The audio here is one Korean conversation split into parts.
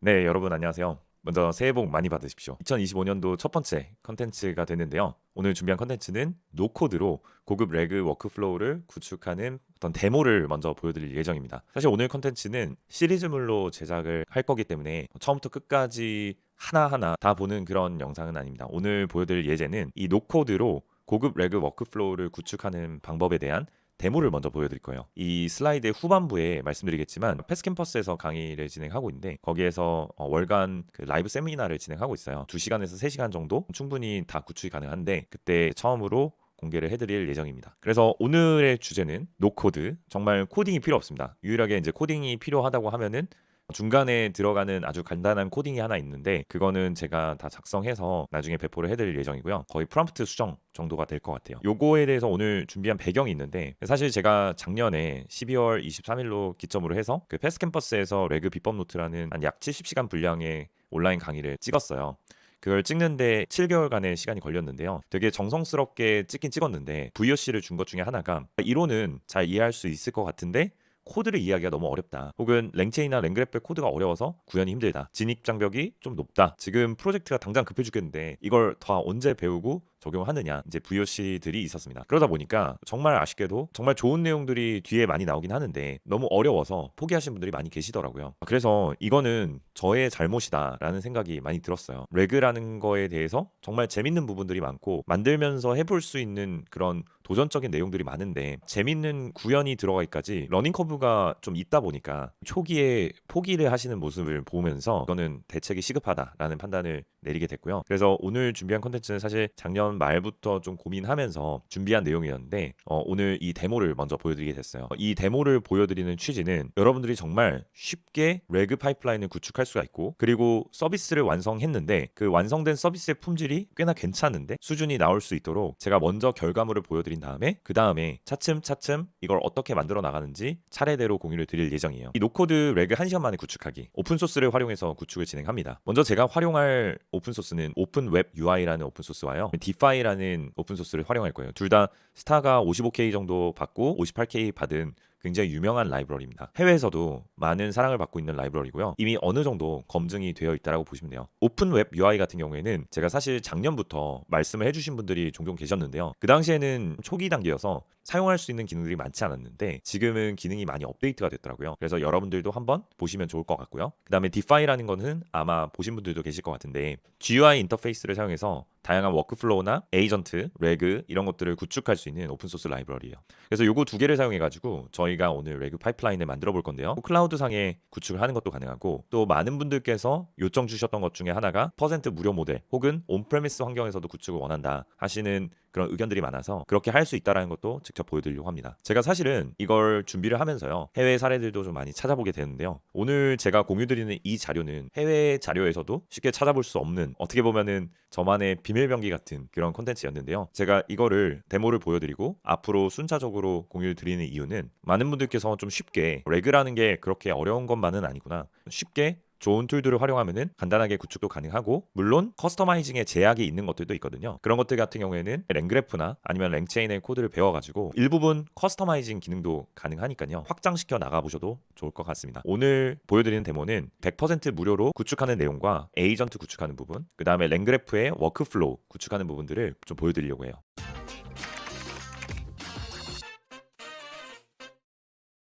네, 여러분 안녕하세요. 먼저 새해 복 많이 받으십시오. 2025년도 첫 번째 컨텐츠가 됐는데요. 오늘 준비한 컨텐츠는 노코드로 고급 레그 워크플로우를 구축하는 어떤 데모를 먼저 보여드릴 예정입니다. 사실 오늘 컨텐츠는 시리즈물로 제작을 할 거기 때문에 처음부터 끝까지 하나하나 다 보는 그런 영상은 아닙니다. 오늘 보여드릴 예제는 이 노코드로 고급 레그 워크플로우를 구축하는 방법에 대한 데모를 먼저 보여드릴 거예요. 이 슬라이드의 후반부에 말씀드리겠지만 패스캠퍼스에서 강의를 진행하고 있는데 거기에서 월간 그 라이브 세미나를 진행하고 있어요. 2시간에서 3시간 정도 충분히 다 구축이 가능한데 그때 처음으로 공개를 해드릴 예정입니다. 그래서 오늘의 주제는 노코드. 정말 코딩이 필요 없습니다. 유일하게 이제 코딩이 필요하다고 하면은 중간에 들어가는 아주 간단한 코딩이 하나 있는데 그거는 제가 다 작성해서 나중에 배포를 해드릴 예정이고요. 거의 프롬프트 수정 정도가 될 것 같아요. 요거에 대해서 오늘 준비한 배경이 있는데 사실 제가 작년에 12월 23일로 기점으로 해서 그 패스캠퍼스에서 레그 비법 노트라는 한 약 70시간 분량의 온라인 강의를 찍었어요. 그걸 찍는데 7개월간의 시간이 걸렸는데요. 되게 정성스럽게 찍긴 찍었는데 VOC를 준 것 중에 하나가 이론은 잘 이해할 수 있을 것 같은데 코드를 이해하기가 너무 어렵다. 혹은 랭체인이나 랭그래프의 코드가 어려워서 구현이 힘들다. 진입 장벽이 좀 높다. 지금 프로젝트가 당장 급해 죽겠는데 이걸 다 언제 배우고 적용하느냐 이제 VOC들이 있었습니다. 그러다 보니까 정말 아쉽게도 정말 좋은 내용들이 뒤에 많이 나오긴 하는데 너무 어려워서 포기하신 분들이 많이 계시더라고요. 그래서 이거는 저의 잘못이다라는 생각이 많이 들었어요. 레그라는 거에 대해서 정말 재밌는 부분들이 많고 만들면서 해볼 수 있는 그런 도전적인 내용들이 많은데 재밌는 구현이 들어가기까지 러닝 커브가 좀 있다 보니까 초기에 포기를 하시는 모습을 보면서 이거는 대책이 시급하다라는 판단을 내리게 됐고요. 그래서 오늘 준비한 컨텐츠는 사실 작년 말부터 좀 고민하면서 준비한 내용이었는데 오늘 이 데모를 먼저 보여드리게 됐어요. 이 데모를 보여드리는 취지는 여러분들이 정말 쉽게 레그 파이프라인을 구축할 수가 있고 그리고 서비스를 완성했는데 그 완성된 서비스의 품질이 꽤나 괜찮은데 수준이 나올 수 있도록 제가 먼저 결과물을 보여드린 다음에 그 다음에 차츰차츰 이걸 어떻게 만들어 나가는지 차례대로 공유를 드릴 예정이에요. 이 노코드 레그 1시간 만에 구축하기 오픈소스를 활용해서 구축을 진행합니다. 먼저 제가 활용할 오픈소스는 오픈웹 UI라는 오픈소스와요 디파이라는 오픈소스를 활용할 거예요. 둘 다 스타가 55K 정도 받고 58K 받은 굉장히 유명한 라이브러리입니다. 해외에서도 많은 사랑을 받고 있는 라이브러리고요. 이미 어느 정도 검증이 되어 있다고 보시면 돼요. 오픈웹 UI 같은 경우에는 제가 사실 작년부터 말씀을 해주신 분들이 종종 계셨는데요. 그 당시에는 초기 단계여서 사용할 수 있는 기능들이 많지 않았는데 지금은 기능이 많이 업데이트가 됐더라고요. 그래서 여러분들도 한번 보시면 좋을 것 같고요. 그 다음에 디파이라는 거는 아마 보신 분들도 계실 것 같은데 GUI 인터페이스를 사용해서 다양한 워크플로우나 에이전트, 레그 이런 것들을 구축할 수 있는 오픈소스 라이브러리예요. 그래서 요거 두 개를 사용해 가지고 저희가 오늘 레그 파이프라인을 만들어 볼 건데요. 클라우드상에 구축을 하는 것도 가능하고 또 많은 분들께서 요청 주셨던 것 중에 하나가 퍼센트 무료 모델 혹은 온프레미스 환경에서도 구축을 원한다 하시는 그런 의견들이 많아서 그렇게 할 수 있다라는 것도 직접 보여드리려고 합니다. 제가 사실은 이걸 준비를 하면서요. 해외 사례들도 좀 많이 찾아보게 되는데요. 오늘 제가 공유드리는 이 자료는 해외 자료에서도 쉽게 찾아볼 수 없는 어떻게 보면은 저만의 비밀병기 같은 그런 콘텐츠였는데요. 제가 이거를 데모를 보여드리고 앞으로 순차적으로 공유를 드리는 이유는 많은 분들께서 좀 쉽게 레그라는 게 그렇게 어려운 것만은 아니구나. 쉽게 좋은 툴들을 활용하면은 간단하게 구축도 가능하고 물론 커스터마이징에 제약이 있는 것들도 있거든요. 그런 것들 같은 경우에는 랭그래프나 아니면 랭체인의 코드를 배워가지고 일부분 커스터마이징 기능도 가능하니까요. 확장시켜 나가보셔도 좋을 것 같습니다. 오늘 보여드리는 데모는 100% 무료로 구축하는 내용과 에이전트 구축하는 부분 그 다음에 랭그래프의 워크플로우 구축하는 부분들을 좀 보여드리려고 해요.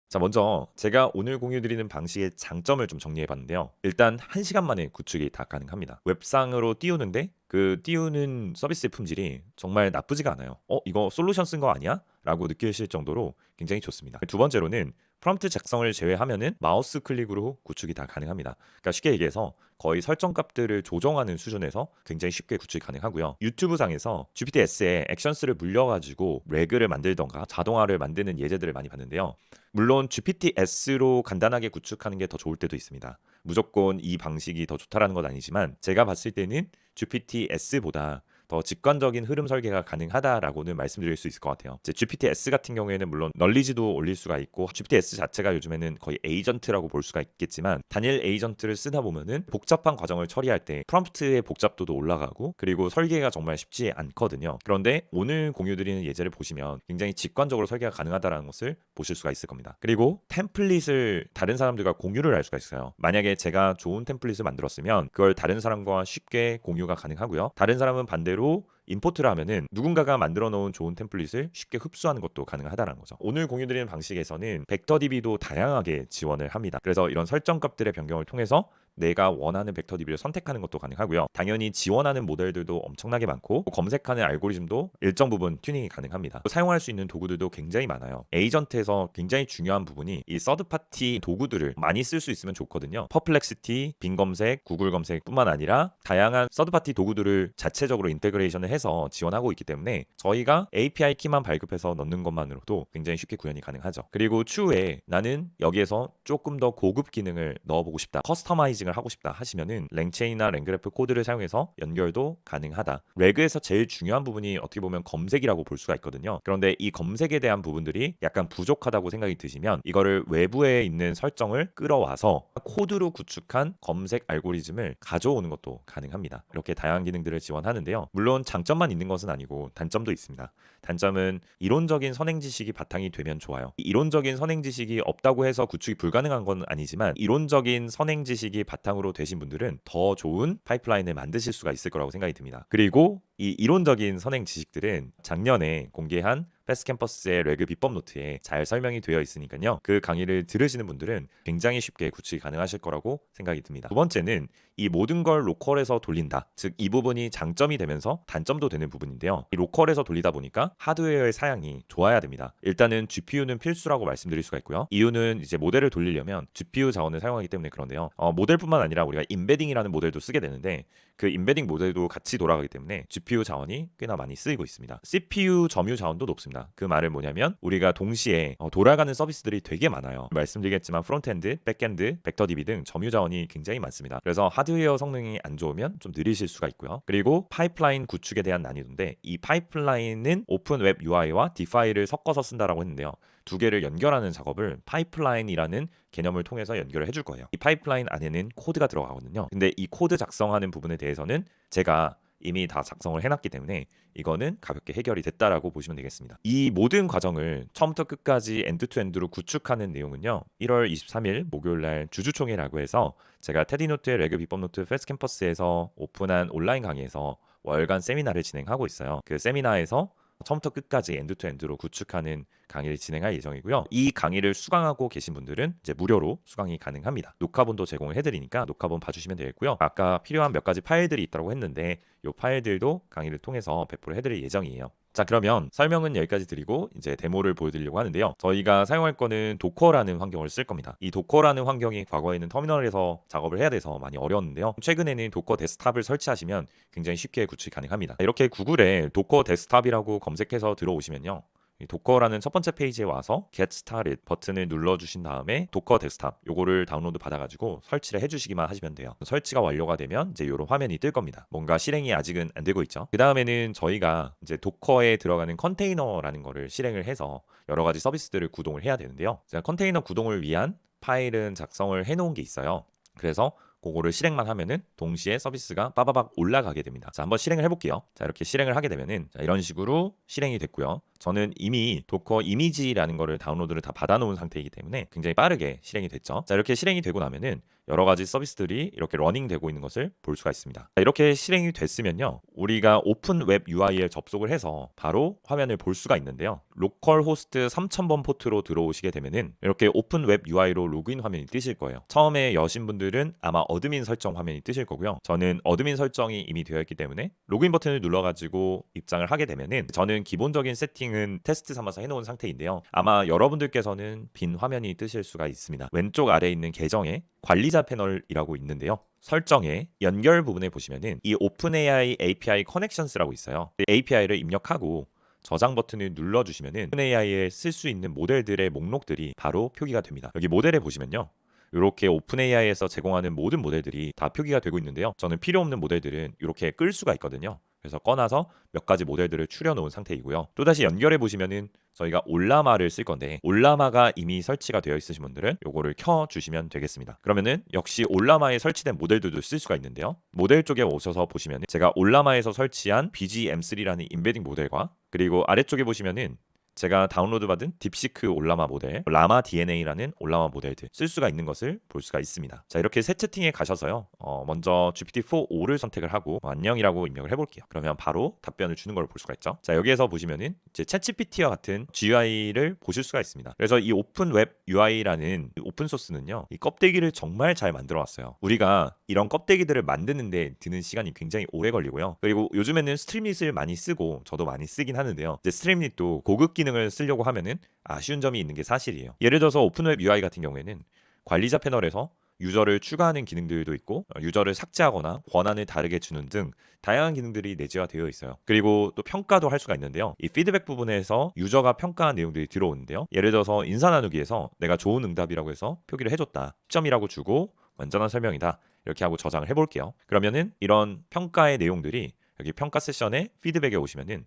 자, 먼저 제가 오늘 공유드리는 방식의 장점을 좀 정리해 봤는데요. 일단 1시간 만에 구축이 다 가능합니다. 웹상으로 띄우는데 그 띄우는 서비스의 품질이 정말 나쁘지가 않아요. 이거 솔루션 쓴 거 아니야? 라고 느끼실 정도로 굉장히 좋습니다. 두 번째로는 프롬프트 작성을 제외하면은 마우스 클릭으로 구축이 다 가능합니다. 그러니까 쉽게 얘기해서 거의 설정 값들을 조정하는 수준에서 굉장히 쉽게 구축이 가능하고요. 유튜브 상에서 GPTS에 액션스를 물려가지고 레그를 만들던가 자동화를 만드는 예제들을 많이 봤는데요. 물론 GPTS로 간단하게 구축하는 게 더 좋을 때도 있습니다. 무조건 이 방식이 더 좋다라는 건 아니지만 제가 봤을 때는 GPTS보다 더 직관적인 흐름 설계가 가능하다라고는 말씀드릴 수 있을 것 같아요. 이제 GPT-S 같은 경우에는 물론 널리지도 올릴 수가 있고 GPT-S 자체가 요즘에는 거의 에이전트라고 볼 수가 있겠지만 단일 에이전트를 쓰다 보면은 복잡한 과정을 처리할 때 프롬프트의 복잡도도 올라가고 그리고 설계가 정말 쉽지 않거든요. 그런데 오늘 공유드리는 예제를 보시면 굉장히 직관적으로 설계가 가능하다는 것을 보실 수가 있을 겁니다. 그리고 템플릿을 다른 사람들과 공유를 할 수가 있어요. 만약에 제가 좋은 템플릿을 만들었으면 그걸 다른 사람과 쉽게 공유가 가능하고요. 다른 사람은 반대로 임포트를 하면은 누군가가 만들어 놓은 좋은 템플릿을 쉽게 흡수하는 것도 가능하다는 거죠. 오늘 공유드리는 방식에서는 벡터DB도 다양하게 지원을 합니다. 그래서 이런 설정값들의 변경을 통해서 내가 원하는 벡터DB를 선택하는 것도 가능하고요. 당연히 지원하는 모델들도 엄청나게 많고 검색하는 알고리즘도 일정 부분 튜닝이 가능합니다. 사용할 수 있는 도구들도 굉장히 많아요. 에이전트에서 굉장히 중요한 부분이 이 서드파티 도구들을 많이 쓸 수 있으면 좋거든요. 퍼플렉시티, 빙 검색, 구글 검색뿐만 아니라 다양한 서드파티 도구들을 자체적으로 인테그레이션을 해서 지원하고 있기 때문에 저희가 API 키만 발급해서 넣는 것만으로도 굉장히 쉽게 구현이 가능하죠. 그리고 추후에 나는 여기에서 조금 더 고급 기능을 넣어보고 싶다, 커스터마이징을 하고 싶다 하시면은 랭체인이나 랭그래프 코드를 사용해서 연결도 가능하다. 레그에서 제일 중요한 부분이 어떻게 보면 검색이라고 볼 수가 있거든요. 그런데 이 검색에 대한 부분들이 약간 부족하다고 생각이 드시면 이거를 외부에 있는 설정을 끌어와서 코드로 구축한 검색 알고리즘을 가져오는 것도 가능합니다. 이렇게 다양한 기능들을 지원하는데요. 물론 장점만 있는 것은 아니고 단점도 있습니다. 단점은 이론적인 선행 지식이 바탕이 되면 좋아요. 이론적인 선행 지식이 없다고 해서 구축이 불가능한 건 아니지만 이론적인 선행 지식이 바탕으로 되신 분들은 더 좋은 파이프라인을 만드실 수가 있을 거라고 생각이 듭니다. 그리고 이 이론적인 선행 지식들은 작년에 공개한 패스캠퍼스의 레그 비법 노트에 잘 설명이 되어 있으니까요. 그 강의를 들으시는 분들은 굉장히 쉽게 구축이 가능하실 거라고 생각이 듭니다. 두 번째는 이 모든 걸 로컬에서 돌린다. 즉 이 부분이 장점이 되면서 단점도 되는 부분인데요. 이 로컬에서 돌리다 보니까 하드웨어의 사양이 좋아야 됩니다. 일단은 GPU는 필수라고 말씀드릴 수가 있고요. 이유는 이제 모델을 돌리려면 GPU 자원을 사용하기 때문에 그런데요. 모델뿐만 아니라 우리가 임베딩이라는 모델도 쓰게 되는데 그 임베딩 모델도 같이 돌아가기 때문에 GPU 자원이 꽤나 많이 쓰이고 있습니다. CPU 점유 자원도 높습니다. 그 말은 뭐냐면 우리가 동시에 돌아가는 서비스들이 되게 많아요. 말씀드리겠지만 프론트엔드, 백엔드, 벡터DB 등 점유 자원이 굉장히 많습니다. 그래서 하드웨어 성능이 안 좋으면 좀 느리실 수가 있고요. 그리고 파이프라인 구축에 대한 난이도인데 이 파이프라인은 오픈 웹 UI와 디파이를 섞어서 쓴다라고 했는데요. 두 개를 연결하는 작업을 파이프라인이라는 개념을 통해서 연결을 해줄 거예요. 이 파이프라인 안에는 코드가 들어가거든요. 근데 이 코드 작성하는 부분에 대해서는 제가 이미 다 작성을 해놨기 때문에 이거는 가볍게 해결이 됐다라고 보시면 되겠습니다. 이 모든 과정을 처음부터 끝까지 엔드투엔드로 구축하는 내용은요. 1월 23일 목요일날 주주총회라고 해서 제가 테디노트의 레그 비법 노트 패스캠퍼스에서 오픈한 온라인 강의에서 월간 세미나를 진행하고 있어요. 그 세미나에서 처음부터 끝까지 엔드투엔드로 구축하는 강의를 진행할 예정이고요. 이 강의를 수강하고 계신 분들은 이제 무료로 수강이 가능합니다. 녹화본도 제공을 해드리니까 녹화본 봐주시면 되겠고요. 아까 필요한 몇 가지 파일들이 있다고 했는데 이 파일들도 강의를 통해서 배포를 해드릴 예정이에요. 자, 그러면 설명은 여기까지 드리고 이제 데모를 보여드리려고 하는데요. 저희가 사용할 거는 도커라는 환경을 쓸 겁니다. 이 도커라는 환경이 과거에는 터미널에서 작업을 해야 돼서 많이 어려웠는데요. 최근에는 도커 데스크탑을 설치하시면 굉장히 쉽게 구축이 가능합니다. 이렇게 구글에 도커 데스크탑이라고 검색해서 들어오시면요. 이 도커라는 첫 번째 페이지에 와서 Get Started 버튼을 눌러주신 다음에 도커 데스크탑 요거를 다운로드 받아가지고 설치를 해주시기만 하시면 돼요. 설치가 완료가 되면 이제 이런 화면이 뜰 겁니다. 뭔가 실행이 아직은 안 되고 있죠. 그 다음에는 저희가 이제 도커에 들어가는 컨테이너라는 거를 실행을 해서 여러 가지 서비스들을 구동을 해야 되는데요. 제가 컨테이너 구동을 위한 파일은 작성을 해놓은 게 있어요. 그래서 그거를 실행만 하면은 동시에 서비스가 빠바박 올라가게 됩니다. 자, 한번 실행을 해볼게요. 자, 이렇게 실행을 하게 되면은 자, 이런 식으로 실행이 됐고요. 저는 이미 도커 이미지라는 거를 다운로드를 다 받아놓은 상태이기 때문에 굉장히 빠르게 실행이 됐죠. 자, 이렇게 실행이 되고 나면은 여러 가지 서비스들이 이렇게 러닝되고 있는 것을 볼 수가 있습니다. 자, 이렇게 실행이 됐으면요. 우리가 오픈 웹 UI에 접속을 해서 바로 화면을 볼 수가 있는데요. 로컬 호스트 3000번 포트로 들어오시게 되면은 이렇게 오픈 웹 UI로 로그인 화면이 뜨실 거예요. 처음에 여신 분들은 아마 어드민 설정 화면이 뜨실 거고요. 저는 어드민 설정이 이미 되어 있기 때문에 로그인 버튼을 눌러가지고 입장을 하게 되면은 저는 기본적인 세팅은 테스트 삼아서 해놓은 상태인데요. 아마 여러분들께서는 빈 화면이 뜨실 수가 있습니다. 왼쪽 아래에 있는 계정에 관리자 패널이라고 있는데요. 설정에 연결 부분에 보시면은 이 오픈AI API 커넥션스라고 있어요. API를 입력하고 저장 버튼을 눌러주시면은 오픈AI에 쓸 수 있는 모델들의 목록들이 바로 표기가 됩니다. 여기 모델에 보시면요. 이렇게 오픈AI에서 제공하는 모든 모델들이 다 표기가 되고 있는데요. 저는 필요 없는 모델들은 이렇게 끌 수가 있거든요. 그래서 꺼놔서 몇 가지 모델들을 추려놓은 상태이고요. 또다시 연결해 보시면은 저희가 올라마를 쓸 건데 올라마가 이미 설치가 되어 있으신 분들은 요거를 켜주시면 되겠습니다. 그러면은 역시 올라마에 설치된 모델들도 쓸 수가 있는데요. 모델 쪽에 오셔서 보시면은 제가 올라마에서 설치한 BGM3라는 임베딩 모델과 그리고 아래쪽에 보시면은 제가 다운로드 받은 딥시크 올라마 모델, 라마 DNA라는 올라마 모델들 쓸 수가 있는 것을 볼 수가 있습니다. 자, 이렇게 새 채팅에 가셔서요. 먼저 GPT-4.5를 선택을 하고 안녕이라고 입력을 해볼게요. 그러면 바로 답변을 주는 걸 볼 수가 있죠. 자, 여기에서 보시면은 이제 챗GPT와 같은 GUI를 보실 수가 있습니다. 그래서 이 오픈 웹 UI라는 오픈 소스는요, 이 껍데기를 정말 잘 만들어 왔어요. 우리가 이런 껍데기들을 만드는데 드는 시간이 굉장히 오래 걸리고요. 그리고 요즘에는 스트림릿을 많이 쓰고 저도 많이 쓰긴 하는데요. 이제 스트림릿도 고급 기능을 쓰려고 하면은 아쉬운 점이 있는 게 사실이에요. 예를 들어서 오픈웹 UI 같은 경우에는 관리자 패널에서 유저를 추가하는 기능들도 있고 유저를 삭제하거나 권한을 다르게 주는 등 다양한 기능들이 내재화되어 있어요. 그리고 또 평가도 할 수가 있는데요. 이 피드백 부분에서 유저가 평가한 내용들이 들어오는데요. 예를 들어서 인사 나누기에서 내가 좋은 응답이라고 해서 표기를 해줬다. 10점이라고 주고 완전한 설명이다. 이렇게 하고 저장을 해볼게요. 그러면은 이런 평가의 내용들이 여기 평가 세션의 피드백에 오시면은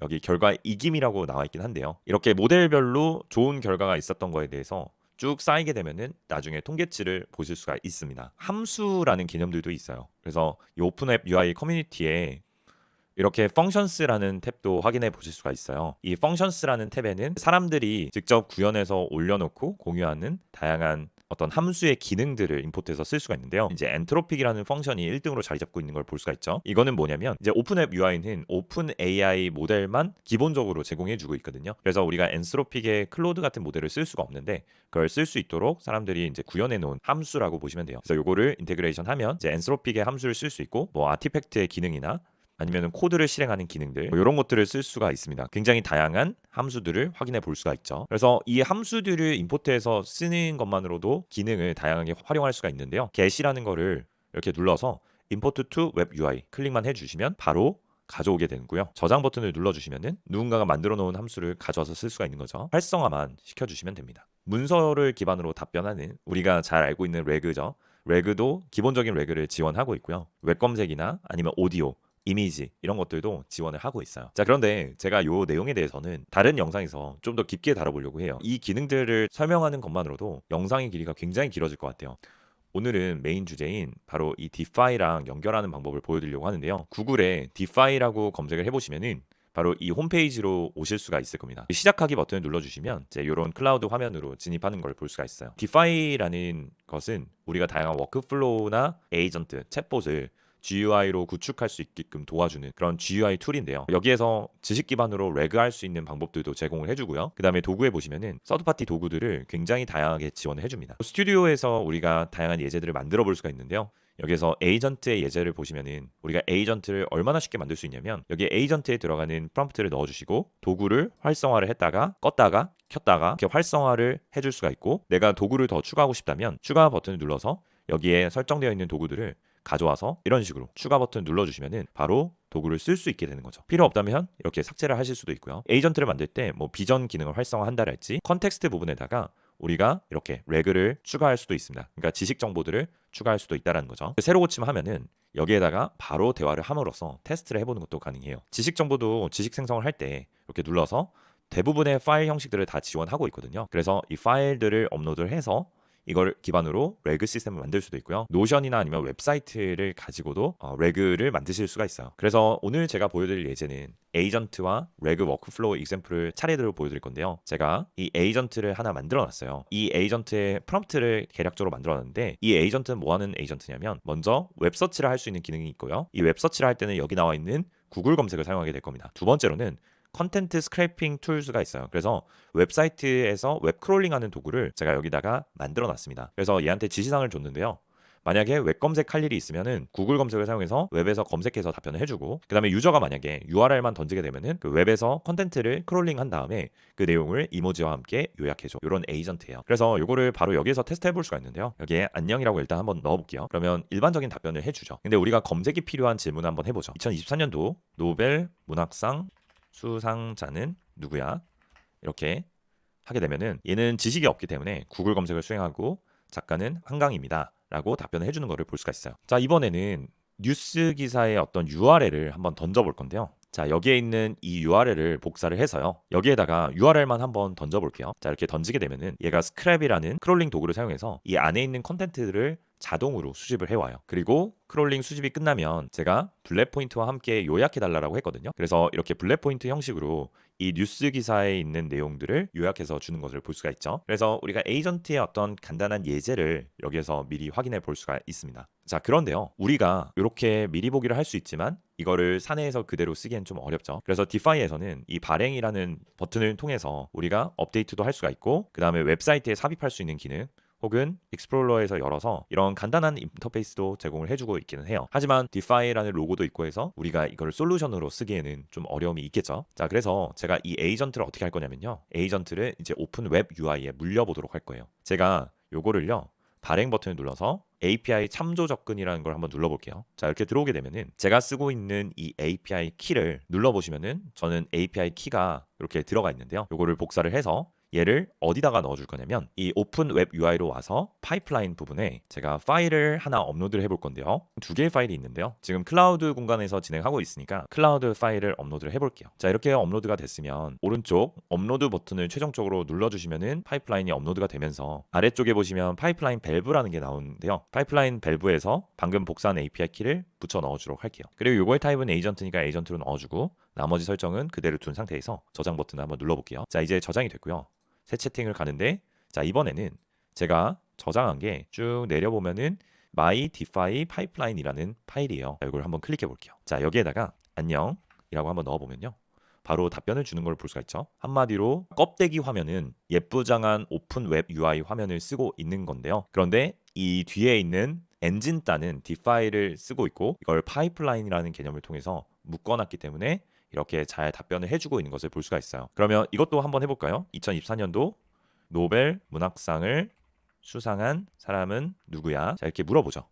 여기 결과 이김이라고 나와 있긴 한데요. 이렇게 모델별로 좋은 결과가 있었던 거에 대해서 쭉 쌓이게 되면은 나중에 통계치를 보실 수가 있습니다. 함수라는 개념들도 있어요. 그래서 이 오픈앱 UI 커뮤니티에 이렇게 펑션스라는 탭도 확인해 보실 수가 있어요. 이 펑션스라는 탭에는 사람들이 직접 구현해서 올려놓고 공유하는 다양한 어떤 함수의 기능들을 임포트해서 쓸 수가 있는데요. 이제 엔트로픽이라는 펑션이 1등으로 자리 잡고 있는 걸 볼 수가 있죠. 이거는 뭐냐면 이제 오픈앱 UI는 오픈 AI 모델만 기본적으로 제공해 주고 있거든요. 그래서 우리가 엔트로픽의 클로드 같은 모델을 쓸 수가 없는데 그걸 쓸 수 있도록 사람들이 이제 구현해 놓은 함수라고 보시면 돼요. 그래서 요거를 인테그레이션 하면 이제 엔트로픽의 함수를 쓸 수 있고 뭐 아티팩트의 기능이나 아니면 코드를 실행하는 기능들 이런 것들을 쓸 수가 있습니다. 굉장히 다양한 함수들을 확인해 볼 수가 있죠. 그래서 이 함수들을 임포트해서 쓰는 것만으로도 기능을 다양하게 활용할 수가 있는데요. get이라는 거를 이렇게 눌러서 import to web UI 클릭만 해주시면 바로 가져오게 되고요. 저장 버튼을 눌러주시면은 누군가가 만들어 놓은 함수를 가져와서 쓸 수가 있는 거죠. 활성화만 시켜주시면 됩니다. 문서를 기반으로 답변하는 우리가 잘 알고 있는 레그죠. 레그도 기본적인 레그를 지원하고 있고요. 웹 검색이나 아니면 오디오 이미지 이런 것들도 지원을 하고 있어요. 자, 그런데 제가 이 내용에 대해서는 다른 영상에서 좀 더 깊게 다뤄보려고 해요. 이 기능들을 설명하는 것만으로도 영상의 길이가 굉장히 길어질 것 같아요. 오늘은 메인 주제인 바로 이 디파이랑 연결하는 방법을 보여드리려고 하는데요. 구글에 디파이라고 검색을 해보시면은 바로 이 홈페이지로 오실 수가 있을 겁니다. 시작하기 버튼을 눌러주시면 이제 이런 클라우드 화면으로 진입하는 걸 볼 수가 있어요. 디파이라는 것은 우리가 다양한 워크플로우나 에이전트, 챗봇을 GUI로 구축할 수 있게끔 도와주는 그런 GUI 툴인데요. 여기에서 지식 기반으로 레그할 수 있는 방법들도 제공을 해주고요. 그 다음에 도구에 보시면은 서드파티 도구들을 굉장히 다양하게 지원을 해줍니다. 스튜디오에서 우리가 다양한 예제들을 만들어 볼 수가 있는데요. 여기서 에이전트의 예제를 보시면은 우리가 에이전트를 얼마나 쉽게 만들 수 있냐면 여기 에이전트에 들어가는 프롬프트를 넣어주시고 도구를 활성화를 했다가 껐다가 켰다가 이렇게 활성화를 해줄 수가 있고 내가 도구를 더 추가하고 싶다면 추가 버튼을 눌러서 여기에 설정되어 있는 도구들을 가져와서 이런 식으로 추가 버튼 눌러주시면은 바로 도구를 쓸 수 있게 되는 거죠. 필요 없다면 이렇게 삭제를 하실 수도 있고요. 에이전트를 만들 때 뭐 비전 기능을 활성화한다랄지 컨텍스트 부분에다가 우리가 이렇게 레그를 추가할 수도 있습니다. 그러니까 지식 정보들을 추가할 수도 있다는 거죠. 새로 고침하면은 여기에다가 바로 대화를 함으로써 테스트를 해보는 것도 가능해요. 지식 정보도 지식 생성을 할 때 이렇게 눌러서 대부분의 파일 형식들을 다 지원하고 있거든요. 그래서 이 파일들을 업로드를 해서 이걸 기반으로 레그 시스템을 만들 수도 있고요. 노션이나 아니면 웹사이트를 가지고도 레그를 만드실 수가 있어요. 그래서 오늘 제가 보여드릴 예제는 에이전트와 레그 워크플로우 익샘플을 차례대로 보여드릴 건데요. 제가 이 에이전트를 하나 만들어 놨어요. 이 에이전트의 프롬프트를 개략적으로 만들어 놨는데 이 에이전트는 뭐 하는 에이전트냐면 먼저 웹서치를 할 수 있는 기능이 있고요. 이 웹서치를 할 때는 여기 나와 있는 구글 검색을 사용하게 될 겁니다. 두 번째로는 컨텐트 스크래핑 툴스가 있어요. 그래서 웹사이트에서 웹 크롤링하는 도구를 제가 여기다가 만들어 놨습니다. 그래서 얘한테 지시사항을 줬는데요. 만약에 웹 검색할 일이 있으면은 구글 검색을 사용해서 웹에서 검색해서 답변을 해주고 그다음에 유저가 만약에 URL만 던지게 되면은 그 웹에서 컨텐트를 크롤링한 다음에 그 내용을 이모지와 함께 요약해줘. 이런 에이전트예요. 그래서 이거를 바로 여기에서 테스트 해볼 수가 있는데요. 여기에 안녕이라고 일단 한번 넣어볼게요. 그러면 일반적인 답변을 해주죠. 근데 우리가 검색이 필요한 질문을 한번 해보죠. 2024년도 노벨 문학상 수상자는 누구야? 이렇게 하게 되면은 얘는 지식이 없기 때문에 구글 검색을 수행하고 작가는 한강입니다. 라고 답변을 해주는 것을 볼 수가 있어요. 자, 이번에는 뉴스 기사의 어떤 URL을 한번 던져볼 건데요. 자, 여기에 있는 이 URL을 복사를 해서요. 여기에다가 URL만 한번 던져볼게요. 자, 이렇게 던지게 되면은 얘가 스크랩이라는 크롤링 도구를 사용해서 이 안에 있는 컨텐츠를 자동으로 수집을 해와요. 그리고 크롤링 수집이 끝나면 제가 블랙 포인트와 함께 요약해 달라고 했거든요. 그래서 이렇게 블랙 포인트 형식으로 이 뉴스 기사에 있는 내용들을 요약해서 주는 것을 볼 수가 있죠. 그래서 우리가 에이전트의 어떤 간단한 예제를 여기에서 미리 확인해 볼 수가 있습니다. 자, 그런데요. 우리가 이렇게 미리 보기를 할 수 있지만 이거를 사내에서 그대로 쓰기엔 좀 어렵죠. 그래서 디파이에서는 이 발행이라는 버튼을 통해서 우리가 업데이트도 할 수가 있고, 그 다음에 웹사이트에 삽입할 수 있는 기능, 혹은 익스플로러에서 열어서 이런 간단한 인터페이스도 제공을 해주고 있기는 해요. 하지만 디파이라는 로고도 있고 해서 우리가 이걸 솔루션으로 쓰기에는 좀 어려움이 있겠죠. 자, 그래서 제가 이 에이전트를 어떻게 할 거냐면요. 에이전트를 이제 오픈 웹 UI에 물려보도록 할 거예요. 제가 요거를요. 발행 버튼을 눌러서 API 참조 접근이라는 걸 한번 눌러볼게요. 자, 이렇게 들어오게 되면은 제가 쓰고 있는 이 API 키를 눌러보시면은 저는 API 키가 이렇게 들어가 있는데요. 요거를 복사를 해서 얘를 어디다가 넣어줄 거냐면 이 오픈 웹 UI로 와서 파이프라인 부분에 제가 파일을 하나 업로드를 해볼 건데요. 두 개의 파일이 있는데요. 지금 클라우드 공간에서 진행하고 있으니까 클라우드 파일을 업로드를 해볼게요. 자, 이렇게 업로드가 됐으면 오른쪽 업로드 버튼을 최종적으로 눌러주시면은 파이프라인이 업로드가 되면서 아래쪽에 보시면 파이프라인 밸브라는 게 나오는데요. 파이프라인 밸브에서 방금 복사한 API 키를 붙여 넣어주도록 할게요. 그리고 요거의 타입은 에이전트니까 에이전트로 넣어주고 나머지 설정은 그대로 둔 상태에서 저장 버튼을 한번 눌러볼게요. 자, 이제 저장이 됐고요. 새 채팅을 가는데, 자, 이번에는 제가 저장한 게 쭉 내려보면은 my defi pipeline이라는 파일이에요. 자, 이걸 한번 클릭해 볼게요. 자, 여기에다가 안녕이라고 한번 넣어보면요. 바로 답변을 주는 걸 볼 수가 있죠. 한마디로 껍데기 화면은 예쁘장한 오픈 웹 UI 화면을 쓰고 있는 건데요. 그런데 이 뒤에 있는 엔진 따는 디파이를 쓰고 있고 이걸 파이프라인이라는 개념을 통해서 묶어놨기 때문에 이렇게 잘 답변을 해주고 있는 것을 볼 수가 있어요. 그러면 이것도 한번 해볼까요? 2024년도 노벨 문학상을 수상한 사람은 누구야? 자, 이렇게 물어보죠.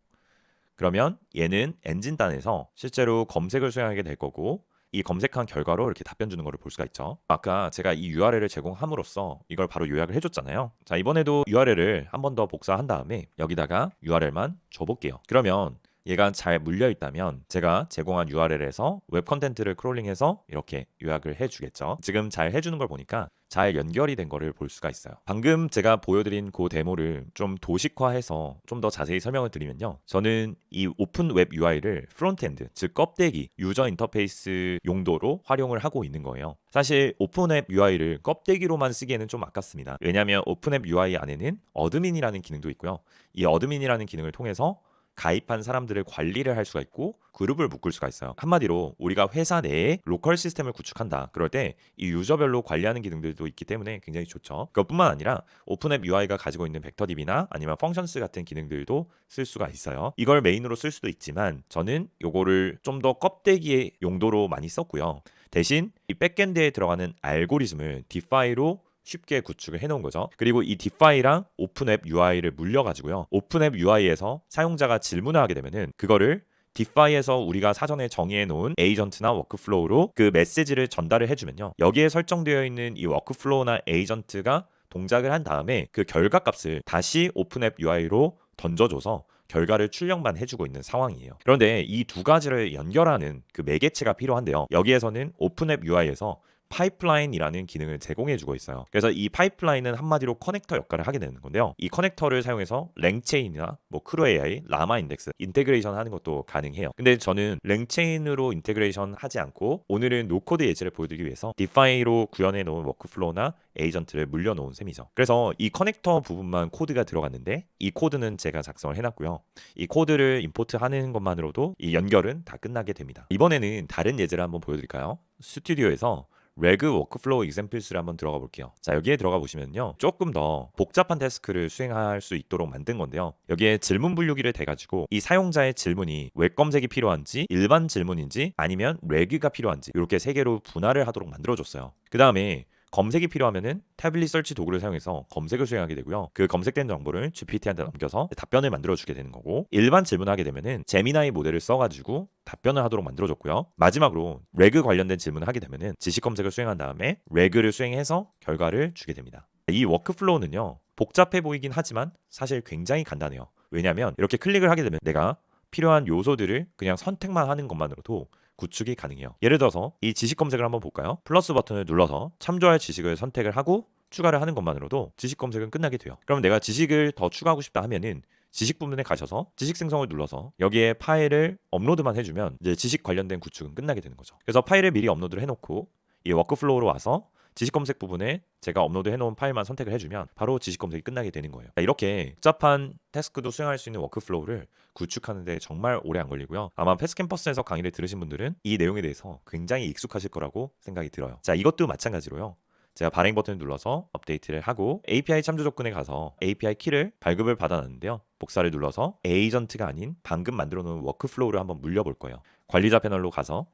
그러면 얘는 엔진단에서 실제로 검색을 수행하게 될 거고 이 검색한 결과로 이렇게 답변 주는 거를 볼 수가 있죠. 아까 제가 이 URL을 제공함으로써 이걸 바로 요약을 해줬잖아요. 자, 이번에도 URL을 한 번 더 복사한 다음에 여기다가 URL만 줘볼게요. 그러면 얘가 잘 물려 있다면 제가 제공한 URL에서 웹 컨텐츠를 크롤링해서 이렇게 요약을 해주겠죠. 지금 잘 해주는 걸 보니까 잘 연결이 된 거를 볼 수가 있어요. 방금 제가 보여드린 그 데모를 좀 도식화해서 좀 더 자세히 설명을 드리면요. 저는 이 오픈 웹 UI를 프론트엔드, 즉 껍데기, 유저 인터페이스 용도로 활용을 하고 있는 거예요. 사실 오픈 웹 UI를 껍데기로만 쓰기에는 좀 아깝습니다. 왜냐하면 오픈 웹 UI 안에는 어드민이라는 기능도 있고요. 이 어드민이라는 기능을 통해서 가입한 사람들을 관리를 할 수가 있고 그룹을 묶을 수가 있어요. 한마디로 우리가 회사 내에 로컬 시스템을 구축한다. 그럴 때 이 유저별로 관리하는 기능들도 있기 때문에 굉장히 좋죠. 그것뿐만 아니라 오픈앱 UI가 가지고 있는 벡터DB나 아니면 펑션스 같은 기능들도 쓸 수가 있어요. 이걸 메인으로 쓸 수도 있지만 저는 요거를 좀 더 껍데기의 용도로 많이 썼고요. 대신 이 백엔드에 들어가는 알고리즘을 디파이로 쉽게 구축을 해놓은 거죠. 그리고 이 디파이랑 오픈앱 UI를 물려가지고요. 오픈앱 UI에서 사용자가 질문을 하게 되면은 그거를 디파이에서 우리가 사전에 정의해 놓은 에이전트나 워크플로우로 그 메시지를 전달을 해주면요. 여기에 설정되어 있는 이 워크플로우나 에이전트가 동작을 한 다음에 그 결과값을 다시 오픈앱 UI로 던져줘서 결과를 출력만 해주고 있는 상황이에요. 그런데 이 두 가지를 연결하는 그 매개체가 필요한데요. 여기에서는 오픈앱 UI에서 파이프라인이라는 기능을 제공해주고 있어요. 그래서 이 파이프라인은 한마디로 커넥터 역할을 하게 되는 건데요. 이 커넥터를 사용해서 랭체인이나 뭐 크루 AI, 라마 인덱스 인테그레이션 하는 것도 가능해요. 근데 저는 랭체인으로 인테그레이션 하지 않고 오늘은 노코드 예제를 보여드리기 위해서 디파이로 구현해 놓은 워크플로우나 에이전트를 물려놓은 셈이죠. 그래서 이 커넥터 부분만 코드가 들어갔는데 이 코드는 제가 작성을 해놨고요. 이 코드를 임포트하는 것만으로도 이 연결은 다 끝나게 됩니다. 이번에는 다른 예제를 한번 보여드릴까요? 스튜디오에서 레그 워크플로우 examples를 한번 들어가 볼게요. 자, 여기에 들어가 보시면요. 조금 더 복잡한 태스크를 수행할 수 있도록 만든 건데요. 여기에 질문 분류기를 대가지고 이 사용자의 질문이 웹 검색이 필요한지 일반 질문인지 아니면 레그가 필요한지 이렇게 세 개로 분할을 하도록 만들어줬어요. 그 다음에 검색이 필요하면은 태블릿 설치 도구를 사용해서 검색을 수행하게 되고요. 그 검색된 정보를 GPT한테 넘겨서 답변을 만들어주게 되는 거고 일반 질문하게 되면은 제미나이 모델을 써가지고 답변을 하도록 만들어줬고요. 마지막으로 레그 관련된 질문을 하게 되면은 지식 검색을 수행한 다음에 레그를 수행해서 결과를 주게 됩니다. 이 워크플로우는요. 복잡해 보이긴 하지만 사실 굉장히 간단해요. 왜냐하면 이렇게 클릭을 하게 되면 내가 필요한 요소들을 그냥 선택만 하는 것만으로도 구축이 가능해요. 예를 들어서 이 지식 검색을 한번 볼까요? 플러스 버튼을 눌러서 참조할 지식을 선택을 하고 추가를 하는 것만으로도 지식 검색은 끝나게 돼요. 그럼 내가 지식을 더 추가하고 싶다 하면은 지식 부분에 가셔서 지식 생성을 눌러서 여기에 파일을 업로드만 해주면 이제 지식 관련된 구축은 끝나게 되는 거죠. 그래서 파일을 미리 업로드를 해놓고 이 워크플로우로 와서 지식 검색 부분에 제가 업로드 해놓은 파일만 선택을 해주면 바로 지식 검색이 끝나게 되는 거예요. 이렇게 복잡한 태스크도 수행할 수 있는 워크플로우를 구축하는데 정말 오래 안 걸리고요. 아마 패스캠퍼스에서 강의를 들으신 분들은 이 내용에 대해서 굉장히 익숙하실 거라고 생각이 들어요. 자, 이것도 마찬가지로요. 제가 발행 버튼을 눌러서 업데이트를 하고 API 참조 조건에 가서 API 키를 발급을 받아놨는데요. 복사를 눌러서 에이전트가 아닌 방금 만들어 놓은 워크플로우를 한번 물려볼 거예요. 관리자 패널로 가서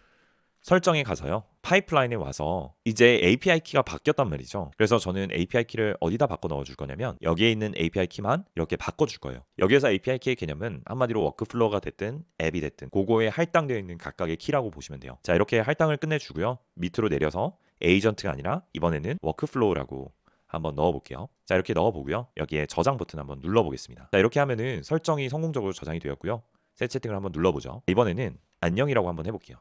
설정에 가서요. 파이프라인에 와서 이제 API 키가 바뀌었단 말이죠. 그래서 저는 API 키를 어디다 바꿔 넣어줄 거냐면 여기에 있는 API 키만 이렇게 바꿔줄 거예요. 여기에서 API 키의 개념은 한마디로 워크플로우가 됐든 앱이 됐든 그거에 할당되어 있는 각각의 키라고 보시면 돼요. 자, 이렇게 할당을 끝내주고요. 밑으로 내려서 에이전트가 아니라 이번에는 워크플로우라고 한번 넣어볼게요. 자, 이렇게 넣어보고요. 여기에 저장 버튼 한번 눌러보겠습니다. 자, 이렇게 하면은 설정이 성공적으로 저장이 되었고요. 새 채팅을 한번 눌러보죠. 이번에는 안녕이라고 한번 해볼게요.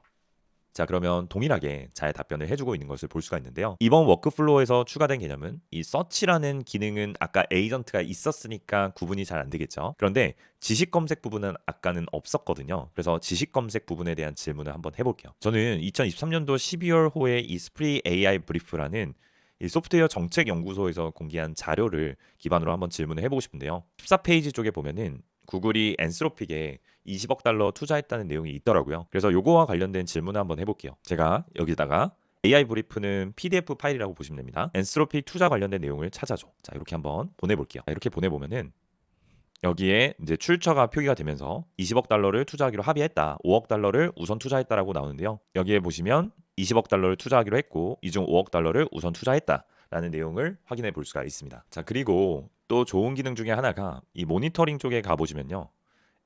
자, 그러면 동일하게 잘 답변을 해주고 있는 것을 볼 수가 있는데요. 이번 워크플로우에서 추가된 개념은 이 서치라는 기능은 아까 에이전트가 있었으니까 구분이 잘 안 되겠죠. 그런데 지식 검색 부분은 아까는 없었거든요. 그래서 지식 검색 부분에 대한 질문을 한번 해볼게요. 저는 2023년도 12월 호에 이 스프리 AI 브리프라는 이 소프트웨어 정책 연구소에서 공개한 자료를 기반으로 한번 질문을 해보고 싶은데요. 14페이지 쪽에 보면은 구글이 엔스로픽에 20억 달러 투자했다는 내용이 있더라고요. 그래서 요거와 관련된 질문을 한번 해볼게요. 제가 여기다가 AI 브리프는 PDF 파일이라고 보시면 됩니다. 엔스로픽 투자 관련된 내용을 찾아줘. 자, 이렇게 한번 보내볼게요. 자, 이렇게 보내보면은 여기에 이제 출처가 표기가 되면서 20억 달러를 투자하기로 합의했다. 5억 달러를 우선 투자했다라고 나오는데요. 여기에 보시면 20억 달러를 투자하기로 했고 이 중 5억 달러를 우선 투자했다. 라는 내용을 확인해 볼 수가 있습니다. 자, 그리고 또 좋은 기능 중에 하나가 이 모니터링 쪽에 가보시면요.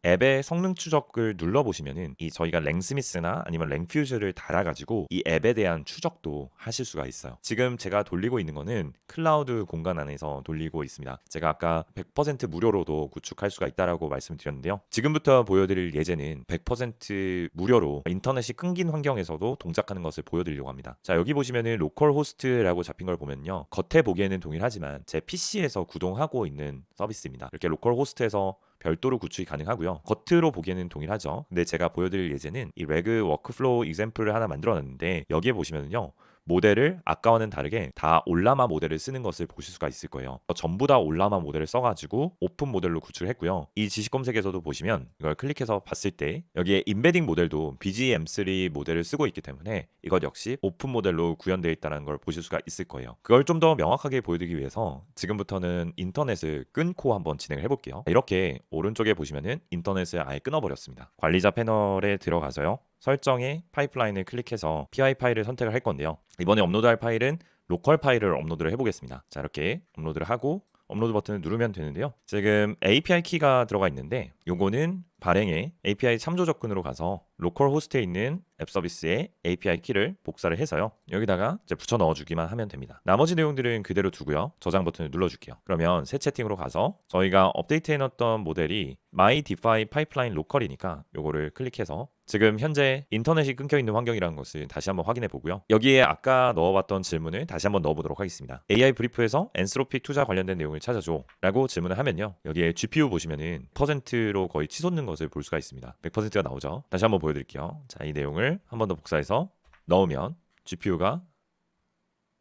앱의 성능 추적을 눌러보시면은 이 저희가 랭스미스나 아니면 랭퓨즈를 달아가지고 이 앱에 대한 추적도 하실 수가 있어요. 지금 제가 돌리고 있는 거는 클라우드 공간 안에서 돌리고 있습니다. 제가 아까 100% 무료로도 구축할 수가 있다라고 말씀드렸는데요. 지금부터 보여드릴 예제는 100% 무료로 인터넷이 끊긴 환경에서도 동작하는 것을 보여드리려고 합니다. 자, 여기 보시면은 로컬 호스트라고 잡힌 걸 보면요. 겉에 보기에는 동일하지만 제 PC에서 구동하고 있는 서비스입니다. 이렇게 로컬 호스트에서 별도로 구축이 가능하고요. 겉으로 보기에는 동일하죠. 근데 제가 보여드릴 예제는 이 레그 워크플로우 익샘플을 하나 만들어놨는데 여기에 보시면요. 모델을 아까와는 다르게 다 올라마 모델을 쓰는 것을 보실 수가 있을 거예요. 전부 다 올라마 모델을 써가지고 오픈 모델로 구축을 했고요. 이 지식 검색에서도 보시면 이걸 클릭해서 봤을 때 여기에 임베딩 모델도 BGM3 모델을 쓰고 있기 때문에 이것 역시 오픈 모델로 구현되어 있다는 걸 보실 수가 있을 거예요. 그걸 좀 더 명확하게 보여드리기 위해서 지금부터는 인터넷을 끊고 한번 진행을 해볼게요. 이렇게 오른쪽에 보시면은 인터넷을 아예 끊어버렸습니다. 관리자 패널에 들어가서요. 설정에 파이프라인을 클릭해서 PY 파일을 선택을 할 건데요. 이번에 업로드할 파일은 로컬 파일을 업로드를 해보겠습니다. 자, 이렇게 업로드를 하고 업로드 버튼을 누르면 되는데요. 지금 API 키가 들어가 있는데 요거는 발행에 API 참조 접근으로 가서 로컬 호스트에 있는 앱 서비스의 API 키를 복사를 해서요. 여기다가 이제 붙여 넣어주기만 하면 됩니다. 나머지 내용들은 그대로 두고요. 저장 버튼을 눌러줄게요. 그러면 새 채팅으로 가서 저희가 업데이트 해놨던 모델이 My DeFi Pipeline Local이니까 요거를 클릭해서 지금 현재 인터넷이 끊겨 있는 환경이라는 것을 다시 한번 확인해 보고요. 여기에 아까 넣어봤던 질문을 다시 한번 넣어보도록 하겠습니다. AI 브리프에서 엔스로픽 투자 관련된 내용을 찾아줘 라고 질문을 하면요. 여기에 GPU 보시면은 %로 거의 치솟는 것을 볼 수가 있습니다. 100%가 나오죠. 다시 한번 보여드릴게요. 자, 이 내용을 한 번 더 복사해서 넣으면 GPU가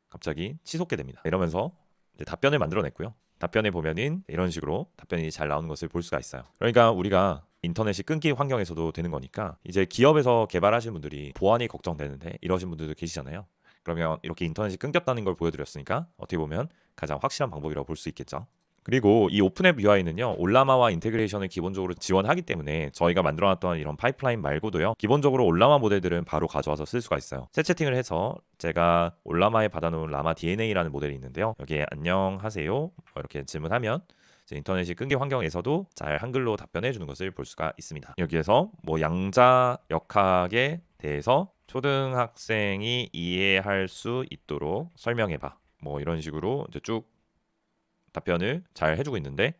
갑자기 치솟게 됩니다. 이러면서 이제 답변을 만들어냈고요. 답변에 보면은 이런 식으로 답변이 잘 나오는 것을 볼 수가 있어요. 그러니까 우리가 인터넷이 끊긴 환경에서도 되는 거니까 이제 기업에서 개발하시는 분들이 보안이 걱정되는데 이러신 분들도 계시잖아요. 그러면 이렇게 인터넷이 끊겼다는 걸 보여드렸으니까 어떻게 보면 가장 확실한 방법이라고 볼 수 있겠죠. 그리고 이 오픈앱 UI는요 올라마와 인테그레이션을 기본적으로 지원하기 때문에 저희가 만들어놨던 이런 파이프라인 말고도요 기본적으로 올라마 모델들은 바로 가져와서 쓸 수가 있어요. 새 채팅을 해서 제가 올라마에 받아놓은 라마 DNA라는 모델이 있는데요 여기에 안녕하세요 뭐 이렇게 질문하면 인터넷이 끊긴 환경에서도 잘 한글로 답변해 주는 것을 볼 수가 있습니다. 여기에서 뭐 양자 역학에 대해서 초등학생이 이해할 수 있도록 설명해봐 뭐 이런 식으로 이제 쭉 답변을 잘 해주고 있는데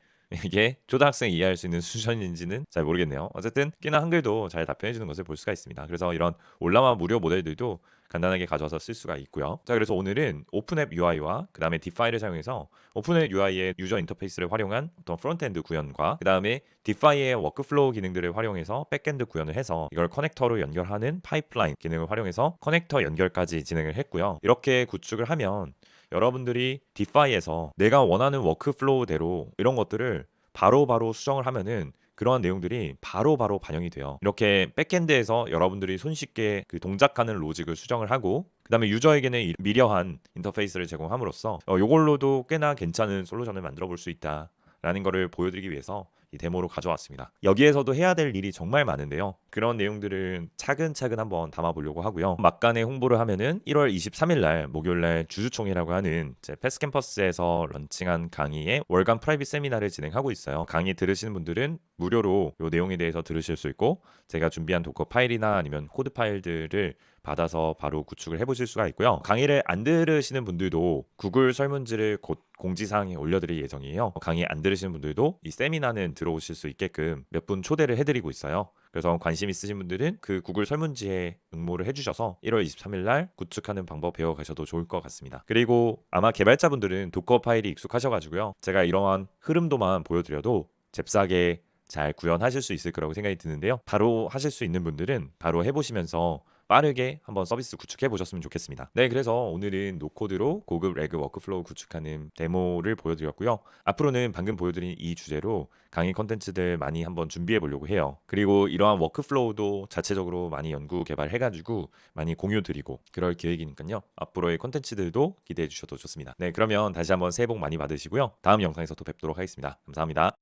이게 초등학생이 이해할 수 있는 수준인지는 잘 모르겠네요. 어쨌든 꽤나 한글도 잘 답변해 주는 것을 볼 수가 있습니다. 그래서 이런 올라마 무료 모델들도 간단하게 가져와서 쓸 수가 있고요. 자, 그래서 오늘은 오픈앱 UI와 그다음에 디파이를 사용해서 오픈앱 UI의 유저 인터페이스를 활용한 어떤 프론트엔드 구현과 그다음에 디파이의 워크플로우 기능들을 활용해서 백엔드 구현을 해서 이걸 커넥터로 연결하는 파이프라인 기능을 활용해서 커넥터 연결까지 진행을 했고요. 이렇게 구축을 하면 여러분들이 디파이에서 내가 원하는 워크플로우대로 이런 것들을 바로바로 수정을 하면은 그러한 내용들이 바로바로 반영이 돼요. 이렇게 백엔드에서 여러분들이 손쉽게 그 동작하는 로직을 수정을 하고 그다음에 유저에게는 미려한 인터페이스를 제공함으로써 이걸로도 꽤나 괜찮은 솔루션을 만들어 볼 수 있다라는 거를 보여드리기 위해서 이 데모로 가져왔습니다. 여기에서도 해야 될 일이 정말 많은데요. 그런 내용들을 차근차근 한번 담아보려고 하고요. 막간에 홍보를 하면은 1월 23일 날 목요일 날 주주총회라고 하는 제 패스캠퍼스에서 런칭한 강의의 월간 프라이빗 세미나를 진행하고 있어요. 강의 들으시는 분들은 무료로 이 내용에 대해서 들으실 수 있고 제가 준비한 도커 파일이나 아니면 코드 파일들을 받아서 바로 구축을 해보실 수가 있고요. 강의를 안 들으시는 분들도 구글 설문지를 곧 공지사항에 올려드릴 예정이에요. 강의 안 들으시는 분들도 이 세미나는 들어오실 수 있게끔 몇 분 초대를 해드리고 있어요. 그래서 관심 있으신 분들은 그 구글 설문지에 응모를 해주셔서 1월 23일 날 구축하는 방법 배워가셔도 좋을 것 같습니다. 그리고 아마 개발자분들은 도커 파일이 익숙하셔가지고요. 제가 이러한 흐름도만 보여드려도 잽싸게 잘 구현하실 수 있을 거라고 생각이 드는데요. 바로 하실 수 있는 분들은 바로 해보시면서 빠르게 한번 서비스 구축해 보셨으면 좋겠습니다. 네, 그래서 오늘은 노코드로 고급 레그 워크플로우 구축하는 데모를 보여드렸고요. 앞으로는 방금 보여드린 이 주제로 강의 컨텐츠들 많이 한번 준비해 보려고 해요. 그리고 이러한 워크플로우도 자체적으로 많이 연구 개발해가지고 많이 공유 드리고 그럴 계획이니까요. 앞으로의 컨텐츠들도 기대해 주셔도 좋습니다. 네, 그러면 다시 한번 새해 복 많이 받으시고요. 다음 영상에서 또 뵙도록 하겠습니다. 감사합니다.